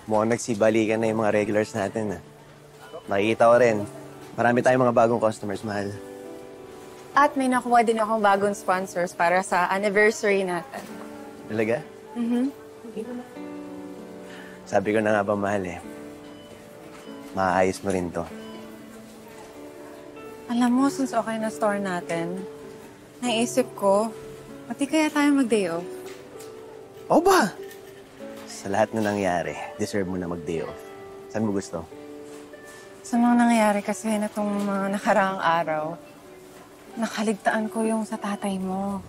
Mukhang nagsibalikan na yung mga regulars natin. Nakikita ko rin. Marami tayong mga bagong customers, mahal. At may nakuha din akong bagong sponsors para sa anniversary natin. Talaga? Mm-hmm. Sabi ko na nga ba, mahal eh. Maayos mo rin to. Alam mo, since okay na store natin, naisip ko, pati kaya tayo mag-day off. O ba? Sa lahat na nangyari, deserve mo na mag-day off. Saan mo gusto? Sa mga nangyayari kasi na itong mga nakaraang araw, nakaligtaan ko yung sa tatay mo.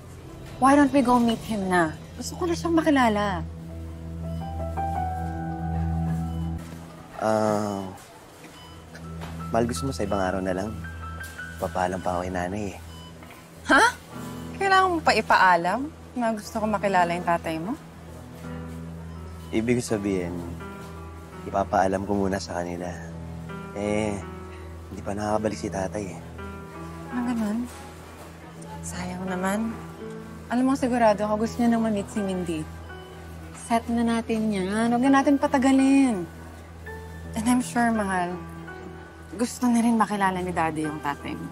Why don't we go meet him na? Gusto ko na siyang makilala. Mahal, gusto mo sa ibang araw na lang? Papaalam pa ako kay nanay eh. Ha? Kailangan mo pa ipaalam na gusto ko makilala yung tatay mo? Ibig sabihin, ipapaalam ko muna sa kanila. Hindi pa nakakabalik si tatay eh. Ano ganun? Sayang naman. Alam mo, sigurado ako gusto niya nang ma-meet si Mindy. Set na natin yan. Huwag na natin patagalin. And I'm sure, mahal, gusto na rin makilala ni Daddy yung tatay mo.